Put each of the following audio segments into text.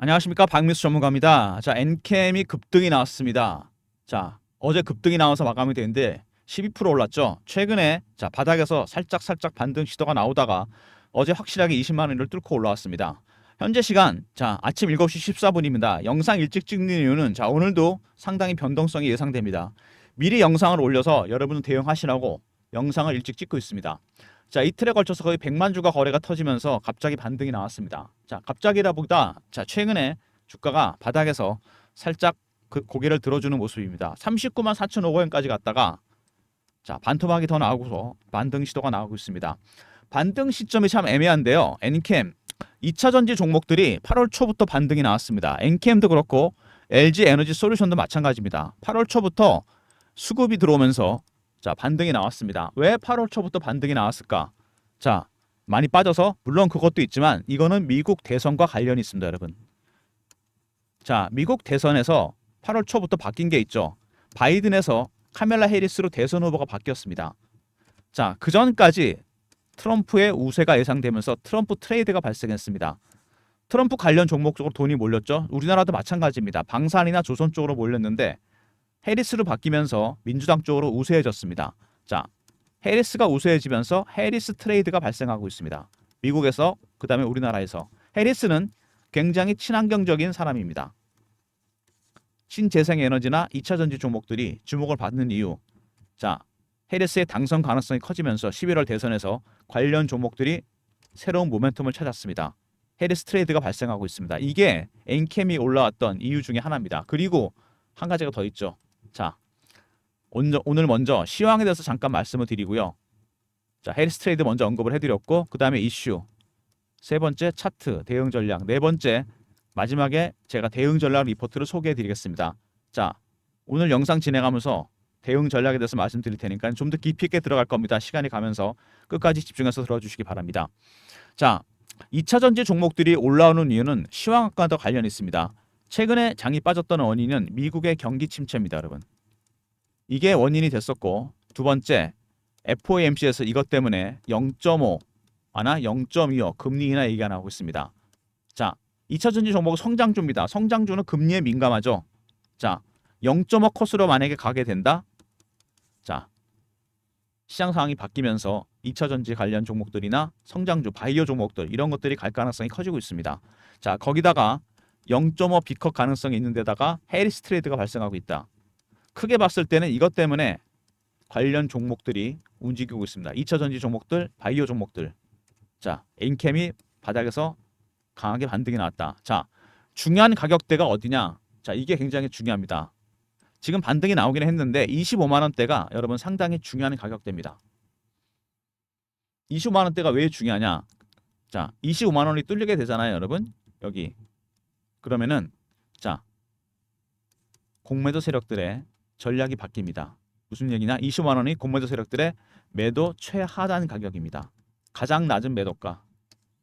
안녕하십니까, 박미수 전문가입니다. 자, 엔캠이 급등이 나왔습니다. 자, 어제 급등이 나와서 마감이 됐는데 12% 올랐죠. 최근에 자, 바닥에서 살짝 반등 시도가 나오다가 어제 확실하게 20만 원을 뚫고 올라왔습니다. 현재 시간 자, 아침 7시 14분입니다. 영상 일찍 찍는 이유는 자, 오늘도 상당히 변동성이 예상됩니다. 미리 영상을 올려서 여러분은 대응하시라고 영상을 일찍 찍고 있습니다. 자, 이틀에 걸쳐서 거의 100만 주가 거래가 터지면서 갑자기 반등이 나왔습니다. 자, 갑자기라 보다 자, 최근에 주가가 바닥에서 살짝 그 고개를 들어주는 모습입니다. 39만 4,500원까지 갔다가 자, 반토막이 더 나오고서 반등 시도가 나오고 있습니다. 반등 시점이 참 애매한데요. 엔캠 2차 전지 종목들이 8월 초부터 반등이 나왔습니다. 엔캠도 그렇고 LG 에너지 솔루션도 마찬가지입니다. 8월 초부터 수급이 들어오면서 자, 반등이 나왔습니다. 왜 8월 초부터 반등이 나왔을까? 자, 많이 빠져서 물론 그것도 있지만 이거는 미국 대선과 관련이 있습니다, 여러분. 자, 미국 대선에서 8월 초부터 바뀐 게 있죠. 바이든에서 카멜라 해리스로 대선 후보가 바뀌었습니다. 자, 그 전까지 트럼프의 우세가 예상되면서 트럼프 트레이드가 발생했습니다. 트럼프 관련 종목 쪽으로 돈이 몰렸죠. 우리나라도 마찬가지입니다. 방산이나 조선 쪽으로 몰렸는데 해리스로 바뀌면서 민주당 쪽으로 우세해졌습니다. 자, 해리스가 우세해지면서 해리스 트레이드가 발생하고 있습니다. 미국에서 그다음에 우리나라에서 해리스는 굉장히 친환경적인 사람입니다. 신재생에너지나 2차 전지 종목들이 주목을 받는 이유. 자, 해리스의 당선 가능성이 커지면서 11월 대선에서 관련 종목들이 새로운 모멘텀을 찾았습니다. 해리스 트레이드가 발생하고 있습니다. 이게 엔캠이 올라왔던 이유 중에 하나입니다. 그리고 한 가지가 더 있죠. 자, 오늘 먼저 시황에 대해서 잠깐 말씀을 드리고요. 자, 해리스 트레이드 먼저 언급을 해드렸고 그 다음에 이슈, 세 번째 차트, 대응 전략, 네 번째 마지막에 제가 대응 전략 리포트를 소개해드리겠습니다. 자, 오늘 영상 진행하면서 대응 전략에 대해서 말씀드릴 테니까 좀 더 깊이 있게 들어갈 겁니다. 시간이 가면서 끝까지 집중해서 들어주시기 바랍니다. 자, 2차 전지 종목들이 올라오는 이유는 시황과도 관련이 있습니다. 최근에 장이 빠졌던 원인은 미국의 경기 침체입니다, 여러분. 이게 원인이 됐었고 두 번째 FOMC에서 이것 때문에 0.5 아나 0.25 금리 인하 얘기가 나오고 있습니다. 자, 2차 전지 종목은 성장주입니다. 성장주는 금리에 민감하죠. 자, 0.5 컷으로 만약에 가게 된다. 자, 시장 상황이 바뀌면서 2차 전지 관련 종목들이나 성장주, 바이오 종목들 이런 것들이 갈 가능성이 커지고 있습니다. 자, 거기다가 0.5 비컷 가능성이 있는 데다가 해리스 트레이드가 발생하고 있다. 크게 봤을 때는 이것 때문에 관련 종목들이 움직이고 있습니다. 2차 전지 종목들, 바이오 종목들. 자, 엔캠이 바닥에서 강하게 반등이 나왔다. 자, 중요한 가격대가 어디냐? 자, 이게 굉장히 중요합니다. 지금 반등이 나오긴 했는데 25만 원대가 여러분 상당히 중요한 가격대입니다. 25만 원대가 왜 중요하냐? 자, 25만 원이 뚫리게 되잖아요, 여러분. 여기. 그러면은 자, 공매도 세력들의 전략이 바뀝니다. 무슨 얘기냐? 25만 원이 공매도 세력들의 매도 최하단 가격입니다. 가장 낮은 매도가.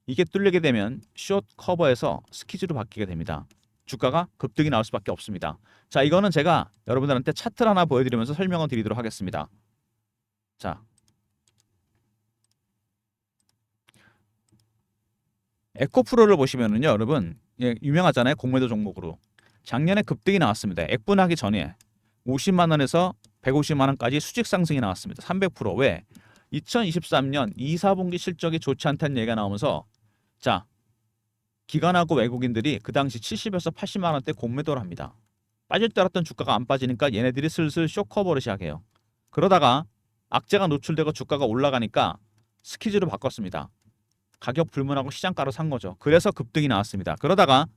이게 뚫리게 되면 숏 커버에서 스키즈로 바뀌게 됩니다. 주가가 급등이 나올 수밖에 없습니다. 자, 이거는 제가 여러분들한테 차트를 하나 보여드리면서 설명을 드리도록 하겠습니다. 자, 에코프로를 보시면은요, 여러분, 예, 유명하잖아요. 공매도 종목으로. 작년에 급등이 나왔습니다. 액분하기 전에 50만 원에서 150만 원까지 수직 상승이 나왔습니다. 300%. 왜? 2023년 2, 4분기 실적이 좋지 않다는 얘기가 나오면서 자, 기관하고 외국인들이 그 당시 70에서 80만 원대 공매도를 합니다. 빠질 줄 알았던 주가가 안 빠지니까 얘네들이 슬슬 쇼커버를 시작해요. 그러다가 악재가 노출되고 주가가 올라가니까 스키즈로 바꿨습니다. 가격 불문하고 시장가로 산 거죠. 그래서 급등이 나왔습니다. 그러다가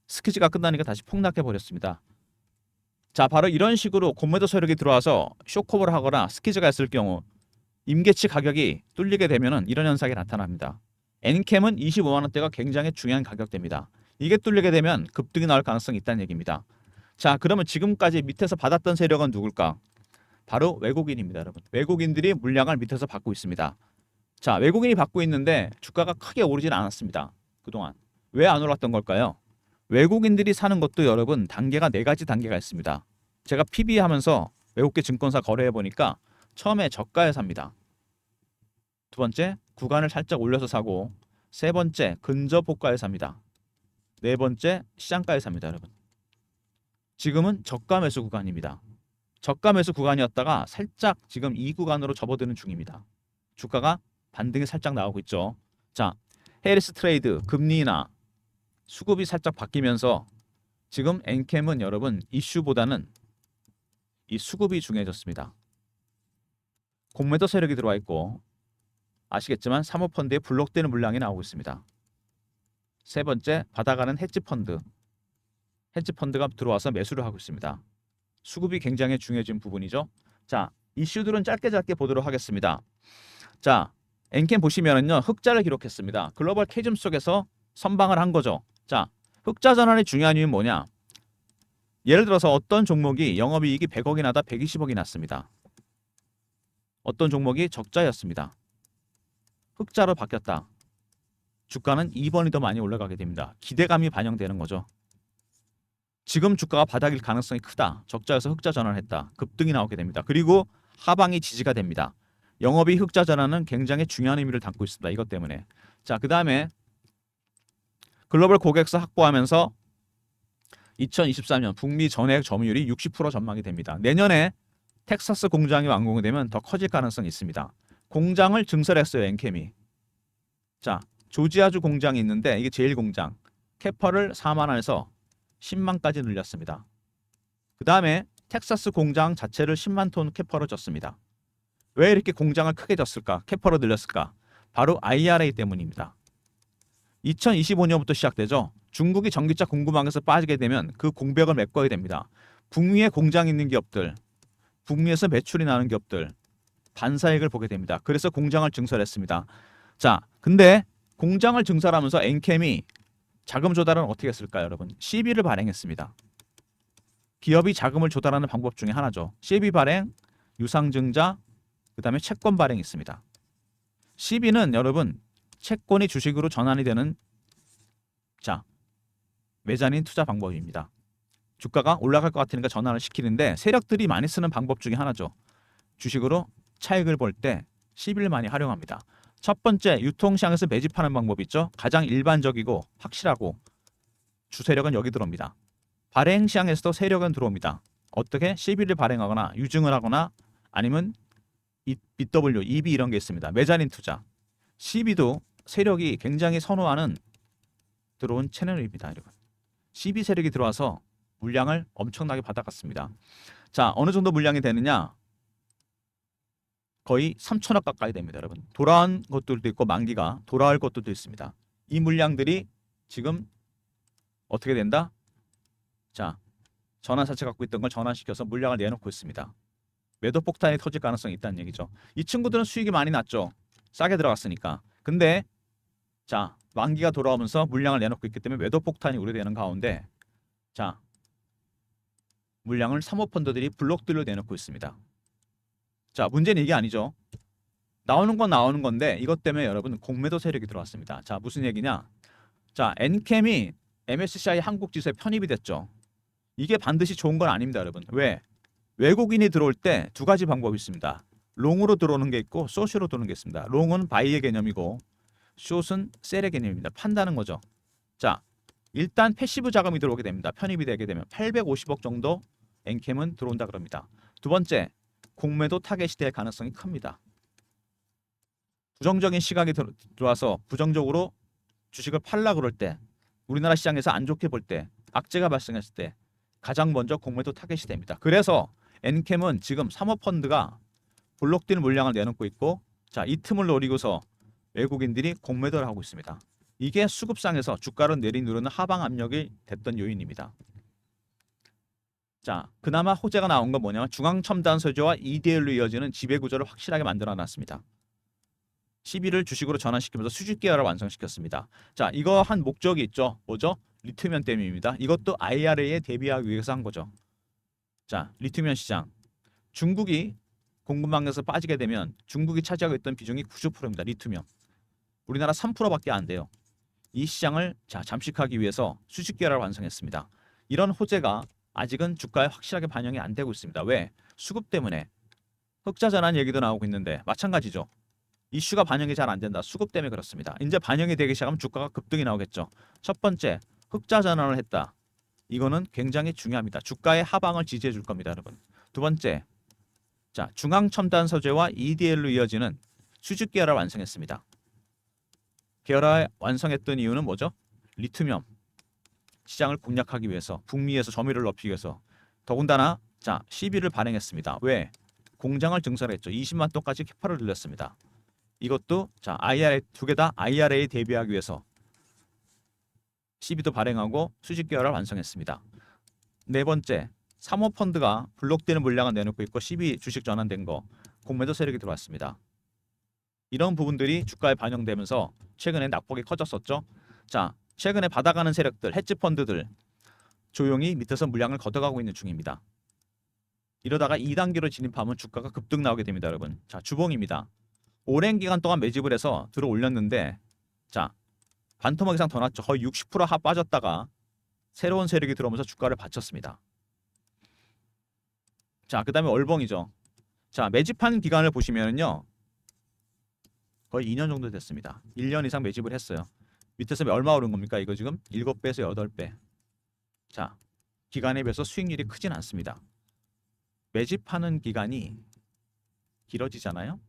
스키즈가 끝나니까 다시 폭락해 버렸습니다. 자, 바로 이런 식으로 공매도 세력이 들어와서 쇼커버를 하거나 스키즈가 있을 경우 임계치 가격이 뚫리게 되면은 이런 현상이 나타납니다. 엔캠은 25만 원대가 굉장히 중요한 가격대입니다. 이게 뚫리게 되면 급등이 나올 가능성이 있다는 얘기입니다. 자, 그러면 지금까지 밑에서 받았던 세력은 누굴까? 바로 외국인입니다, 여러분. 외국인들이 물량을 밑에서 받고 있습니다. 자, 외국인이 받고 있는데 주가가 크게 오르진 않았습니다. 그동안. 왜 안 올랐던 걸까요? 외국인들이 사는 것도 여러분 단계가 네 가지 단계가 있습니다. 제가 PB 하면서 외국계 증권사 거래해 보니까 처음에 저가에 삽니다. 두 번째, 구간을 살짝 올려서 사고, 세 번째, 근접 호가에 삽니다. 네 번째 시장가에서입니다, 여러분. 지금은 저가 매수 구간입니다. 저가 매수 구간이었다가 살짝 지금 이 구간으로 접어드는 중입니다. 주가가 반등이 살짝 나오고 있죠. 자, 해리스 트레이드 금리 인하 수급이 살짝 바뀌면서 지금 엔캠은 여러분 이슈보다는 이 수급이 중요해졌습니다. 공매도 세력이 들어와 있고 아시겠지만 사모펀드에 블록되는 물량이 나오고 있습니다. 세 번째 받아가는 헤지펀드. 헤지펀드가 들어와서 매수를 하고 있습니다. 수급이 굉장히 중요해진 부분이죠. 자, 이슈들은 짧게 보도록 하겠습니다. 자, 엔캠 보시면은요 흑자를 기록했습니다. 글로벌 캐즘 속에서 선방을 한 거죠. 자, 흑자 전환의 중요한 이유는 뭐냐? 예를 들어서 어떤 종목이 영업이익이 100억이 나다 120억이 났습니다. 어떤 종목이 적자였습니다. 흑자로 바뀌었다. 주가는 2번이 더 많이 올라가게 됩니다. 기대감이 반영되는 거죠. 지금 주가가 바닥일 가능성이 크다. 적자에서 흑자 전환했다. 급등이 나오게 됩니다. 그리고 하방이 지지가 됩니다. 영업이익 흑자 전환은 굉장히 중요한 의미를 담고 있습니다. 이것 때문에. 자, 그 다음에 글로벌 고객사 확보하면서 2023년 북미 전해액 점유율이 60% 전망이 됩니다. 내년에 텍사스 공장이 완공이 되면 더 커질 가능성이 있습니다. 공장을 증설했어요, 엔캠이. 자, 조지아주 공장이 있는데 이게 제1공장. 캐퍼를 4만원에서 10만까지 늘렸습니다. 그 다음에 텍사스 공장 자체를 10만 톤 캐퍼로 졌습니다. 왜 이렇게 공장을 크게 졌을까? 캐퍼로 늘렸을까? 바로 IRA 때문입니다. 2025년부터 시작되죠. 중국이 전기차 공급망에서 빠지게 되면 그 공백을 메꿔야 됩니다. 북미에 공장이 있는 기업들, 북미에서 매출이 나는 기업들, 반사익을 보게 됩니다. 그래서 공장을 증설했습니다. 자, 근데 공장을 증설하면서 엔캠이 자금 조달은 어떻게 했을까요, 여러분? CB를 발행했습니다. 기업이 자금을 조달하는 방법 중에 하나죠. CB 발행, 유상증자, 그 다음에 채권 발행이 있습니다. CB는 여러분 채권이 주식으로 전환이 되는 메자닌 투자 방법입니다. 주가가 올라갈 것 같으니까 전환을 시키는데 세력들이 많이 쓰는 방법 중에 하나죠. 주식으로 차익을 볼 때 CB를 많이 활용합니다. 첫 번째, 유통시장에서 매집하는 방법이 있죠. 가장 일반적이고 확실하고 주세력은 여기 들어옵니다. 발행시장에서도 세력은 들어옵니다. 어떻게? CB를 발행하거나 유증을 하거나 아니면 BW, EB 이런 게 있습니다. 메자닌 투자. CB도 세력이 굉장히 선호하는 들어온 채널입니다, 여러분. CB 세력이 들어와서 물량을 엄청나게 받아갔습니다. 자, 어느 정도 물량이 되느냐? 거의 3천억 가까이 됩니다, 여러분. 돌아온 것들도 있고 만기가 돌아올 것들도 있습니다. 이 물량들이 지금 어떻게 된다? 자, 전환사채 갖고 있던 걸 전환시켜서 물량을 내놓고 있습니다. 매도 폭탄이 터질 가능성이 있다는 얘기죠. 이 친구들은 수익이 많이 났죠. 싸게 들어갔으니까. 근데 자, 만기가 돌아오면서 물량을 내놓고 있기 때문에 매도 폭탄이 우려되는 가운데 자, 물량을 사모펀드들이 블록들로 내놓고 있습니다. 자, 문제는 이게 아니죠. 나오는 건 나오는 건데 이것 때문에 여러분 공매도 세력이 들어왔습니다. 자, 무슨 얘기냐? 자, 엔캠이 MSCI 한국 지수에 편입이 됐죠. 이게 반드시 좋은 건 아닙니다, 여러분. 왜? 외국인이 들어올 때 두 가지 방법이 있습니다. 롱으로 들어오는 게 있고 숏으로 들어오는 게 있습니다. 롱은 바이의 개념이고 숏은 셀의 개념입니다. 판다는 거죠. 자, 일단 패시브 자금이 들어오게 됩니다. 편입이 되게 되면 850억 정도 엔캠은 들어온다 그럽니다. 두 번째, 공매도 타겟이 될 가능성이 큽니다. 부정적인 시각이 들어와서 부정적으로 주식을 팔라 그럴 때, 우리나라 시장에서 안 좋게 볼 때, 악재가 발생했을 때 가장 먼저 공매도 타겟이 됩니다. 그래서 엔캠은 지금 사모펀드가 블록된 물량을 내놓고 있고, 자, 이 틈을 노리고서 외국인들이 공매도를 하고 있습니다. 이게 수급상에서 주가를 내리누르는 하방 압력이 됐던 요인입니다. 자, 그나마 호재가 나온 건 뭐냐면 중앙첨단 소재와 EDL로 이어지는 지배구조를 확실하게 만들어놨습니다. CB를 주식으로 전환시키면서 수직 계열을 완성시켰습니다. 자, 이거 한 목적이 있죠. 뭐죠? 리튬이온 때문입니다. 이것도 IRA에 대비하기 위해서 한 거죠. 자, 리튬이온 시장. 중국이 공급망에서 빠지게 되면 중국이 차지하고 있던 비중이 90%입니다. 리튬이온. 우리나라 3%밖에 안 돼요. 이 시장을 잠식하기 위해서 수직 계열을 완성했습니다. 이런 호재가 아직은 주가에 확실하게 반영이 안 되고 있습니다. 왜? 수급 때문에. 흑자 전환 얘기도 나오고 있는데 마찬가지죠. 이슈가 반영이 잘 안 된다. 수급 때문에 그렇습니다. 이제 반영이 되기 시작하면 주가가 급등이 나오겠죠. 첫 번째, 흑자 전환을 했다. 이거는 굉장히 중요합니다. 주가의 하방을 지지해 줄 겁니다, 여러분. 두 번째, 자, 중앙 첨단 소재와 EDL로 이어지는 수직 계열화 완성했습니다. 계열화 완성했던 이유는 뭐죠? 리튬이온 시장을 공략하기 위해서, 북미에서 점유율을 높이기 위해서. 더군다나 자, 시비를 발행했습니다. 왜? 공장을 증설했죠. 20만 톤까지 캐파를 늘렸습니다. 이것도 자, IRA 두 개 다 IRA 대비하기 위해서 시비도 발행하고 수직 계열을 완성했습니다. 네 번째, 사모펀드가 블록되는 물량을 내놓고 있고 시비 주식 전환된 거, 공매도 세력이 들어왔습니다. 이런 부분들이 주가에 반영되면서 최근에 낙폭이 커졌었죠. 자, 최근에 받아가는 세력들, 헤지펀드들 조용히 밑에서 물량을 걷어가고 있는 중입니다. 이러다가 2단계로 진입하면 주가가 급등 나오게 됩니다, 여러분. 자, 주봉입니다. 오랜 기간 동안 매집을 해서 들어 올렸는데, 자, 반토막 이상 더 났죠. 거의 60% 빠졌다가 새로운 세력이 들어오면서 주가를 받쳤습니다. 자, 그 다음에 월봉이죠. 자, 매집한 기간을 보시면은요, 거의 2년 정도 됐습니다. 1년 이상 매집을 했어요. 밑에서 얼마 오른 겁니까? 이거 지금 7배에서 8배. 자, 기간에 비해서 수익률이 크진 않습니다. 매집하는 기간이 길어지잖아요.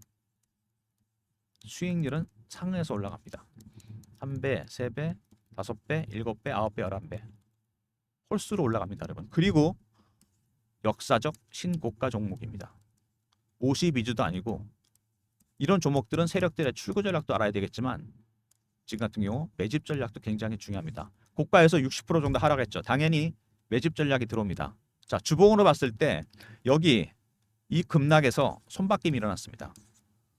수익률은 상승해서 올라갑니다. 3배, 3배, 5배, 7배, 9배, 11배. 홀수로 올라갑니다, 여러분. 그리고 역사적 신고가 종목입니다. 52주도 아니고, 이런 종목들은 세력들의 출구 전략도 알아야 되겠지만 지금 같은 경우 매집 전략도 굉장히 중요합니다. 고가에서 60% 정도 하락했죠. 당연히 매집 전략이 들어옵니다. 자, 주봉으로 봤을 때 여기 이 급락에서 손바뀜이 일어났습니다.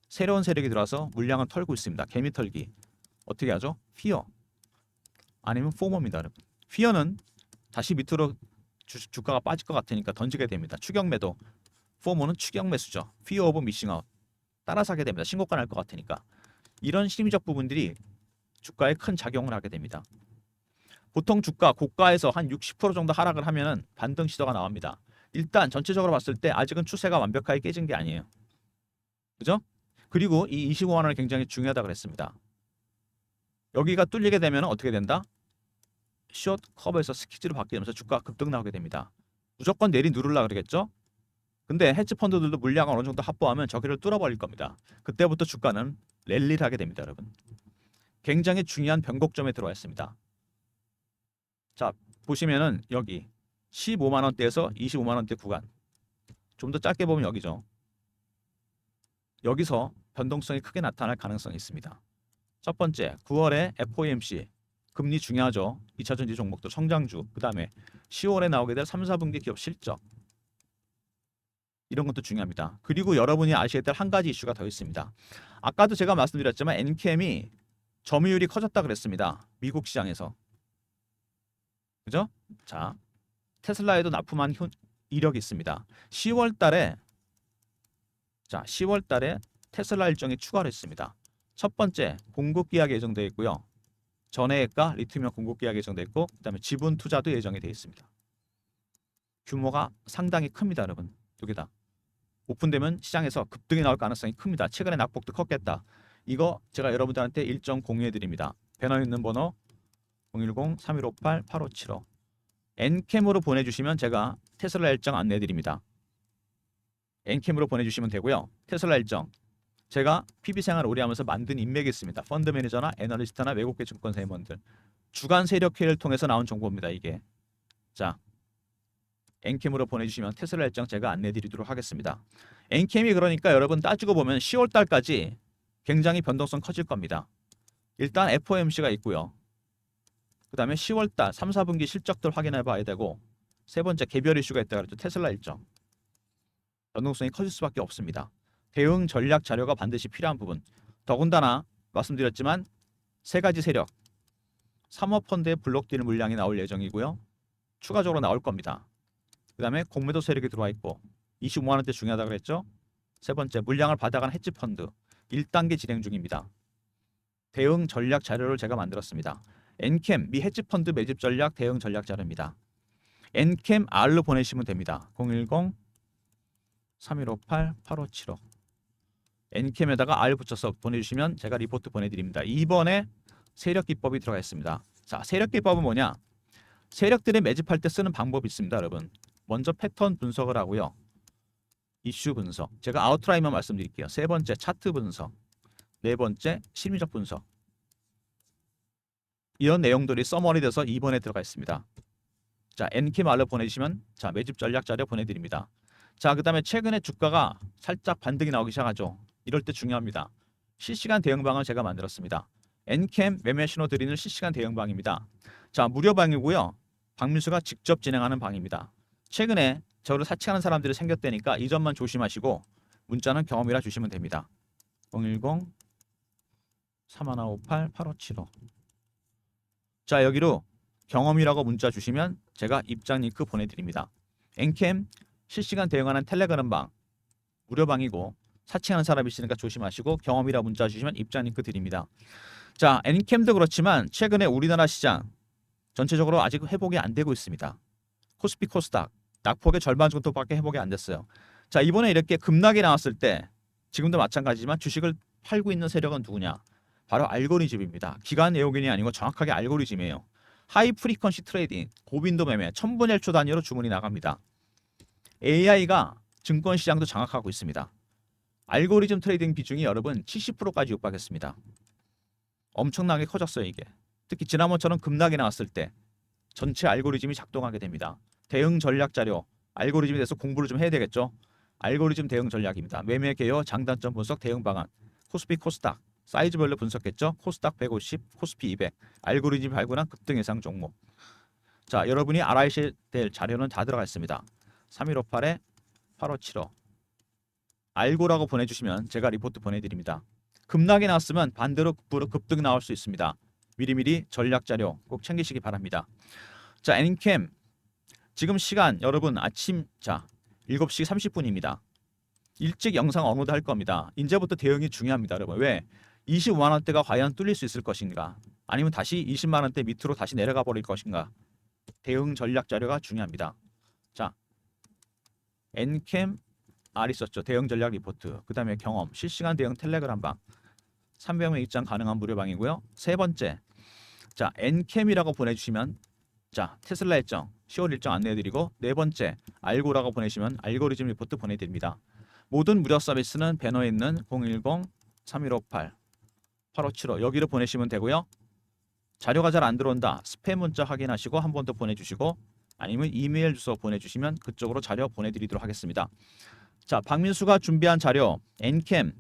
새로운 세력이 들어와서 물량을 털고 있습니다. 개미 털기. 어떻게 하죠? 피어 아니면 포머입니다, 여러분. 피어는 다시 밑으로 주가가 빠질 것 같으니까 던지게 됩니다. 추격 매도. 포머는 추격 매수죠. 피어 오브 미싱 아웃. 따라서 하게 됩니다. 신고가 날 것 같으니까. 이런 심리적 부분들이 주가에 큰 작용을 하게 됩니다. 보통 주가 고가에서 한 60% 정도 하락을 하면은 반등 시도가 나옵니다. 일단 전체적으로 봤을 때 아직은 추세가 완벽하게 깨진 게 아니에요. 그죠? 그리고 이 25만 원이 굉장히 중요하다 그랬습니다. 여기가 뚫리게 되면 어떻게 된다? 숏 커브에서 스키즈로 바뀌면서 주가가 급등 나오게 됩니다. 무조건 내리 누르려고 그러겠죠? 근데 헤지펀드들도 물량을 어느 정도 확보하면 저기를 뚫어버릴 겁니다. 그때부터 주가는 랠리를 하게 됩니다, 여러분. 굉장히 중요한 변곡점에 들어와 있습니다. 자, 보시면은 여기 15만 원대에서 25만 원대 구간. 좀 더 짧게 보면 여기죠. 여기서 변동성이 크게 나타날 가능성이 있습니다. 첫 번째, 9월에 FOMC 금리 중요하죠. 2차전지 종목도 성장주. 그 다음에 10월에 나오게 될 3, 4분기 기업 실적. 이런 것도 중요합니다. 그리고 여러분이 아셔야 될 한 가지 이슈가 더 있습니다. 아까도 제가 말씀드렸지만 엔캠이 점유율이 커졌다 그랬습니다. 미국 시장에서. 그죠? 자, 테슬라에도 납품한 이력이 있습니다. 10월 달에 테슬라 일정이 추가로 했습니다. 첫 번째, 공급 계약이 예정되어 있고요. 전해액과 리튬이온 공급 계약이 예정되어 있고, 그다음에 지분 투자도 예정이 되어 있습니다. 규모가 상당히 큽니다, 여러분. 두 개 다. 오픈되면 시장에서 급등이 나올 가능성이 큽니다. 최근에 낙폭도 컸겠다. 이거 제가 여러분들한테 일정 공유해 드립니다. 배너에 있는 번호 010-3158-8575 엔캠으로 보내주시면 제가 테슬라 일정 안내해 드립니다. 엔캠으로 보내주시면 되고요. 테슬라 일정 제가 PB생활 오래 하면서 만든 인맥이 있습니다. 펀드 매니저나 애널리스트나 외국계 증권사 임원들 주간 세력회를 통해서 나온 정보입니다. 이게 자, 엔캠으로 보내주시면 테슬라 일정 제가 안내해 드리도록 하겠습니다. 엔캠이 그러니까 여러분 따지고 보면 10월 달까지 굉장히 변동성 커질 겁니다. 일단 FOMC가 있고요. 그 다음에 10월 달 3, 4분기 실적들 확인해 봐야 되고, 세 번째 개별 이슈가 있다 그랬죠. 테슬라 일정. 변동성이 커질 수밖에 없습니다. 대응 전략 자료가 반드시 필요한 부분. 더군다나 말씀드렸지만 세 가지 세력. 사모펀드의 블록딜 물량이 나올 예정이고요. 추가적으로 나올 겁니다. 그 다음에 공매도 세력이 들어와 있고 25만 원대 중요하다고 그랬죠. 세 번째, 물량을 받아간 헤지펀드 1단계 진행 중입니다. 대응 전략 자료를 제가 만들었습니다. 엔캠 미 헤지펀드 매집 전략 대응 전략 자료입니다. 엔캠 R로 보내시면 됩니다. 010-3158-8575 엔캠에다가 R 붙여서 보내주시면 제가 리포트 보내드립니다. 이번에 세력 기법이 들어가 있습니다. 자, 세력 기법은 뭐냐? 세력들이 매집할 때 쓰는 방법이 있습니다, 여러분. 먼저 패턴 분석을 하고요. 이슈 분석. 제가 아웃라인만 말씀드릴게요. 세 번째 차트 분석. 네 번째 심리적 분석. 이런 내용들이 서머리 돼서 2번에 들어가 있습니다. 자, NK말로 보내주시면 자, 매집 전략 자료 보내드립니다. 자, 그 다음에 최근에 주가가 살짝 반등이 나오기 시작하죠. 이럴 때 중요합니다. 실시간 대응방을 제가 만들었습니다. NCAM 매매 신호 드리는 실시간 대응방입니다. 자, 무료방이고요. 박민수가 직접 진행하는 방입니다. 최근에 저를 사칭하는 사람들이 생겼다니까 이 점만 조심하시고 문자는 경험이라 주시면 됩니다. 010-3158-8575. 자, 여기로 경험이라고 문자 주시면 제가 입장 링크 보내드립니다. NCAM 실시간 대응하는 텔레그램 방 무료방이고 사칭하는 사람이 있으니까 조심하시고 경험이라 문자 주시면 입장 링크 드립니다. 자, NCAM도 그렇지만 최근에 우리나라 시장 전체적으로 아직 회복이 안 되고 있습니다. 코스피 코스닥 낙폭의 절반 정도밖에 회복이 안 됐어요. 자, 이번에 이렇게 급락이 나왔을 때 지금도 마찬가지지만 주식을 팔고 있는 세력은 누구냐? 바로 알고리즘입니다. 기관 내용인이 아니고 정확하게 알고리즘이에요. 하이 프리퀀시 트레이딩, 고빈도 매매, 1000분의 1초 단위로 주문이 나갑니다. AI가 증권 시장도 장악하고 있습니다. 알고리즘 트레이딩 비중이 여러분 70%까지 육박했습니다. 엄청나게 커졌어요, 이게. 특히 지난번처럼 급락이 나왔을 때 전체 알고리즘이 작동하게 됩니다. 대응 전략 자료, 알고리즘에 대해서 공부를 좀 해야 되겠죠. 알고리즘 대응 전략입니다. 매매 개요, 장단점 분석, 대응 방안, 코스피 코스닥, 사이즈별로 분석했죠. 코스닥 150, 코스피 200, 알고리즘이 발굴한 급등 예상 종목. 자, 여러분이 알아야 될 자료는 다 들어가 있습니다. 3158-8575 알고라고 보내주시면 제가 리포트 보내드립니다. 급락이 나왔으면 반대로 급등 나올 수 있습니다. 미리미리 전략 자료 꼭 챙기시기 바랍니다. 자, NCAM 지금 시간 여러분 아침 자 7시 30분입니다. 일찍 영상 업로드 할 겁니다. 이제부터 대응이 중요합니다, 여러분. 왜? 25만 원대가 과연 뚫릴 수 있을 것인가? 아니면 다시 20만 원대 밑으로 다시 내려가 버릴 것인가? 대응 전략 자료가 중요합니다. 자, NCAM R 있었죠. 대응 전략 리포트. 그 다음에 경험, 실시간 대응 텔레그램 방. 300명 입장 가능한 무료방이고요. 세 번째, 자 NCAM이라고 보내주시면 자 테슬라 일정, 10월 일정 안내해드리고 네 번째 알고라고 보내시면 알고리즘 리포트 보내드립니다. 모든 무료 서비스는 배너에 있는 010-3158-8575 여기로 보내시면 되고요. 자료가 잘 안 들어온다. 스팸 문자 확인하시고 한 번 더 보내주시고 아니면 이메일 주소 보내주시면 그쪽으로 자료 보내드리도록 하겠습니다. 자, 박민수가 준비한 자료 NCAM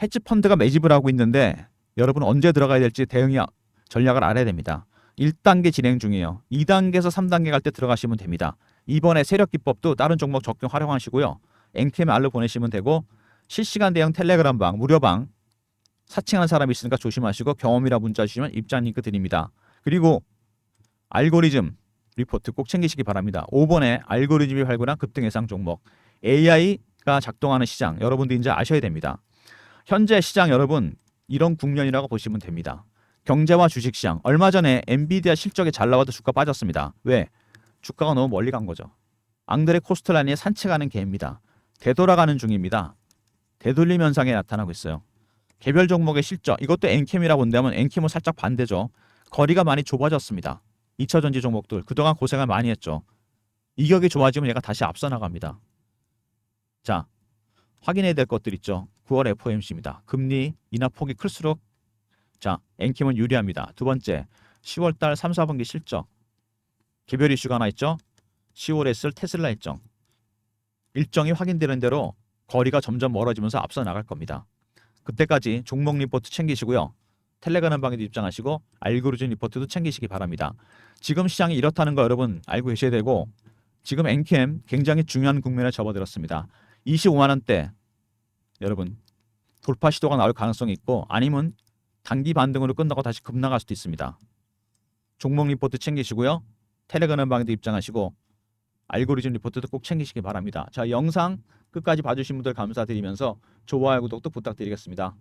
헤지펀드가 매집을 하고 있는데 여러분 언제 들어가야 될지 대응 전략을 알아야 됩니다. 1단계 진행 중이에요. 2단계에서 3단계 갈 때 들어가시면 됩니다. 이번에 세력 기법도 다른 종목 적용 활용하시고요. NCAM 알로 보내시면 되고 실시간 대응 텔레그램 방 무료방 사칭하는 사람이 있으니까 조심하시고 경험이라 문자 주시면 입장 링크 드립니다. 그리고 알고리즘 리포트 꼭 챙기시기 바랍니다. 5번에 알고리즘이 발굴한 급등 예상 종목 AI가 작동하는 시장 여러분도 이제 아셔야 됩니다. 현재 시장 여러분 이런 국면이라고 보시면 됩니다. 경제와 주식시장 얼마 전에 엔비디아 실적이 잘 나와도 주가 빠졌습니다. 왜? 주가가 너무 멀리 간 거죠. 앙드레 코스텔라니의 산책하는 개입니다. 되돌아가는 중입니다. 되돌림 현상이 나타나고 있어요. 개별 종목의 실적 이것도 NCAM이라고 본다면 NCAM은 살짝 반대죠. 거리가 많이 좁아졌습니다. 2차전지 종목들 그동안 고생을 많이 했죠. 이격이 좋아지면 얘가 다시 앞서 나갑니다. 자, 확인해야 될 것들 있죠. 9월 FOMC입니다. 금리 인하 폭이 클수록 자 NCAM은 유리합니다. 두 번째 10월달 3, 4분기 실적 개별 이슈가 하나 있죠. 10월에 있을 테슬라 일정이 확인되는 대로 거리가 점점 멀어지면서 앞서 나갈 겁니다. 그때까지 종목 리포트 챙기시고요. 텔레그램 방에도 입장하시고 알고리즘 리포트도 챙기시기 바랍니다. 지금 시장이 이렇다는 거 여러분 알고 계셔야 되고 지금 NCAM 굉장히 중요한 국면에 접어들었습니다. 25만 원대 여러분 돌파 시도가 나올 가능성이 있고 아니면 단기 반등으로 끝나고 다시 급락할 수도 있습니다. 종목 리포트 챙기시고요. 텔레그램 방에도 입장하시고 알고리즘 리포트도 꼭 챙기시기 바랍니다. 자, 영상 끝까지 봐주신 분들 감사드리면서 좋아요, 구독도 부탁드리겠습니다.